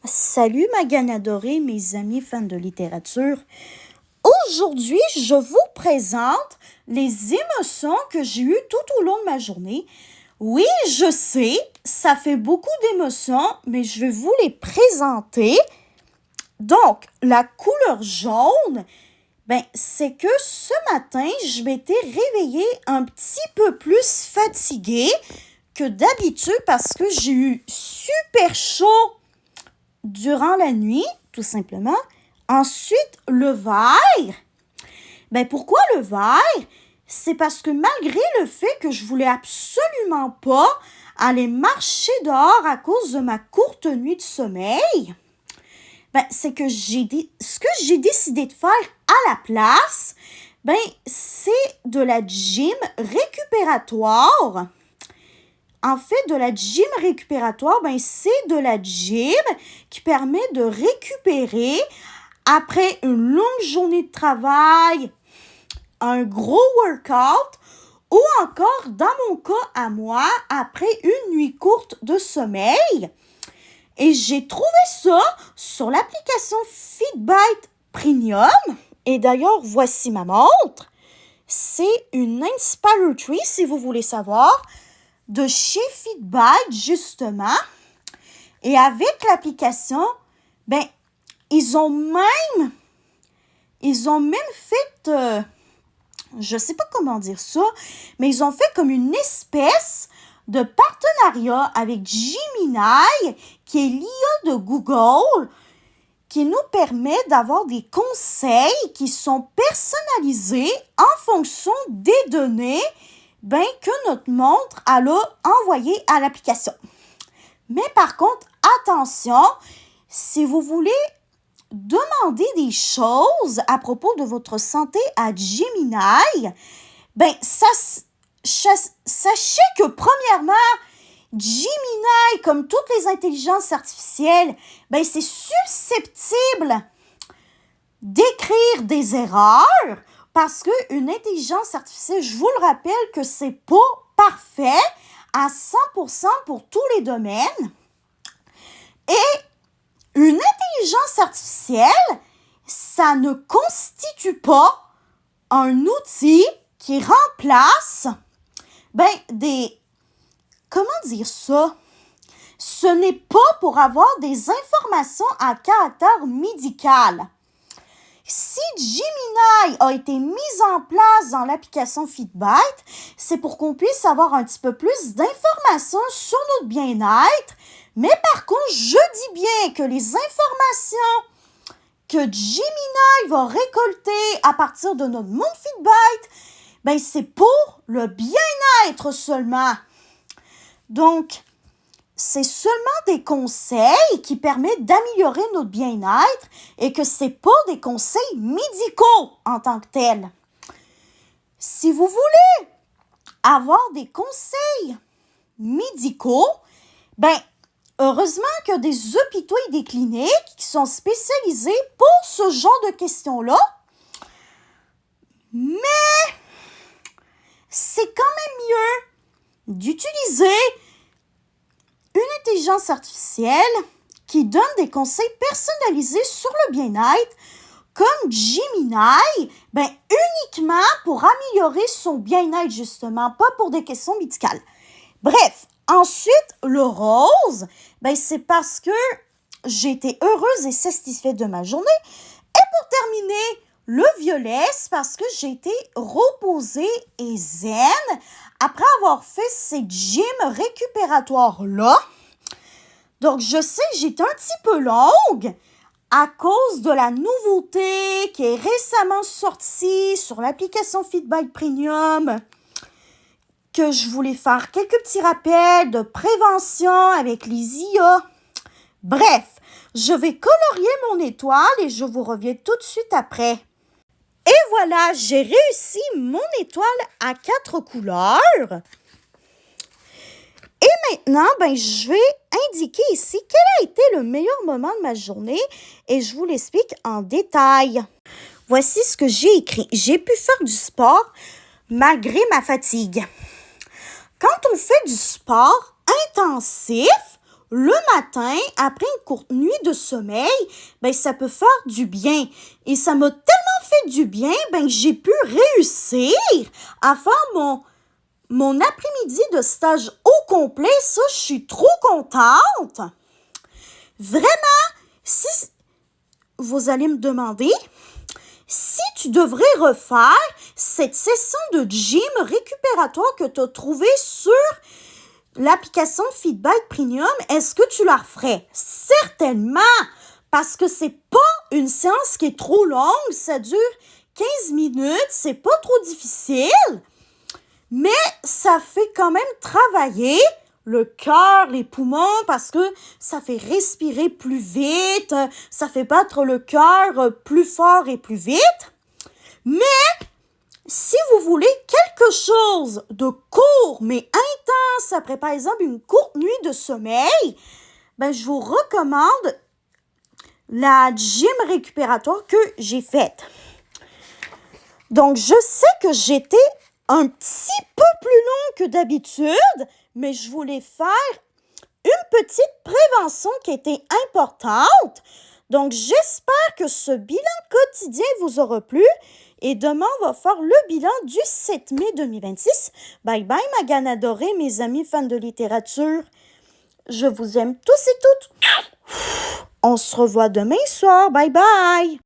Salut ma gagne adorée, mes amis fans de littérature. Aujourd'hui, je vous présente les émotions que j'ai eues tout au long de ma journée. Oui, je sais, ça fait beaucoup d'émotions, mais je vais vous les présenter. Donc, la couleur jaune, c'est que ce matin, je m'étais réveillée un petit peu plus fatiguée que d'habitude parce que j'ai eu super chaud durant la nuit, tout simplement. Ensuite, le vert. Pourquoi le vert? C'est parce que malgré le fait que je voulais absolument pas aller marcher dehors à cause de ma courte nuit de sommeil, c'est que ce que j'ai décidé de faire à la place, c'est de la gym récupératoire. En fait, de la gym récupératoire, c'est de la gym qui permet de récupérer après une longue journée de travail, un gros workout ou encore, dans mon cas à moi, après une nuit courte de sommeil. Et j'ai trouvé ça sur l'application Fitbite Premium. Et d'ailleurs, voici ma montre. C'est une Inspire3, si vous voulez savoir, de chez Fitbite, justement. Et avec l'application, ils ont même fait, je sais pas comment dire ça, mais ils ont fait comme une espèce de partenariat avec Gemini, qui est l'IA de Google, qui nous permet d'avoir des conseils qui sont personnalisés en fonction des données que notre montre a envoyé à l'application. Mais par contre, attention, si vous voulez demander des choses à propos de votre santé à Gemini, sachez que premièrement, Gemini, comme toutes les intelligences artificielles, c'est susceptible d'écrire des erreurs parce qu'une intelligence artificielle, je vous le rappelle que c'est pas parfait à 100% pour tous les domaines. Et une intelligence artificielle, ça ne constitue pas un outil qui remplace comment dire ça? Ce n'est pas pour avoir des informations à caractère médical. Si Gemini a été mis en place dans l'application Fitbite, c'est pour qu'on puisse avoir un petit peu plus d'informations sur notre bien-être. Mais par contre, je dis bien que les informations que Gemini va récolter à partir de notre monde Fitbite, c'est pour le bien-être seulement. Donc, c'est seulement des conseils qui permettent d'améliorer notre bien-être et que c'est pas des conseils médicaux en tant que tels. Si vous voulez avoir des conseils médicaux, heureusement qu'il y a des hôpitaux et des cliniques qui sont spécialisés pour ce genre de questions-là. Mais c'est quand même mieux d'utiliser une intelligence artificielle qui donne des conseils personnalisés sur le bien-être, comme Gemini, uniquement pour améliorer son bien-être, justement, pas pour des questions médicales. Bref, ensuite, le rose, c'est parce que j'ai été heureuse et satisfaite de ma journée. Et pour terminer, le violet, c'est parce que j'ai été reposée et zen après avoir fait ces gyms récupératoires-là. Donc, je sais, j'étais un petit peu longue à cause de la nouveauté qui est récemment sortie sur l'application Fitbite Premium, que je voulais faire quelques petits rappels de prévention avec les IA. Bref, je vais colorier mon étoile et je vous reviens tout de suite après. Et voilà, j'ai réussi mon étoile à 4 couleurs. Et maintenant, je vais indiquer ici quel a été le meilleur moment de ma journée et je vous l'explique en détail. Voici ce que j'ai écrit. J'ai pu faire du sport malgré ma fatigue. Quand on fait du sport intensif le matin, après une courte nuit de sommeil, ben, ça peut faire du bien. Et ça m'a tellement fait du bien ben, que j'ai pu réussir à faire mon après-midi de stage au complet. Ça, je suis trop contente. Vraiment, si vous allez me demander, si tu devrais refaire cette session de gym récupératoire que tu as trouvée sur l'application Feedback Premium, est-ce que tu la referais? Certainement, parce que c'est pas une séance qui est trop longue, ça dure 15 minutes, c'est pas trop difficile, mais ça fait quand même travailler le cœur, les poumons, parce que ça fait respirer plus vite, ça fait battre le cœur plus fort et plus vite. Mais si vous voulez quelque chose de court mais intense après, par exemple, une courte nuit de sommeil, ben, je vous recommande la gym récupératoire que j'ai faite. Donc, je sais que j'étais un petit peu plus long que d'habitude, mais je voulais faire une petite prévention qui était importante. Donc, j'espère que ce bilan quotidien vous aura plu. Et demain, on va faire le bilan du 7 mai 2026. Bye bye, ma gagne adorée, mes amis fans de littérature. Je vous aime tous et toutes. On se revoit demain soir. Bye bye.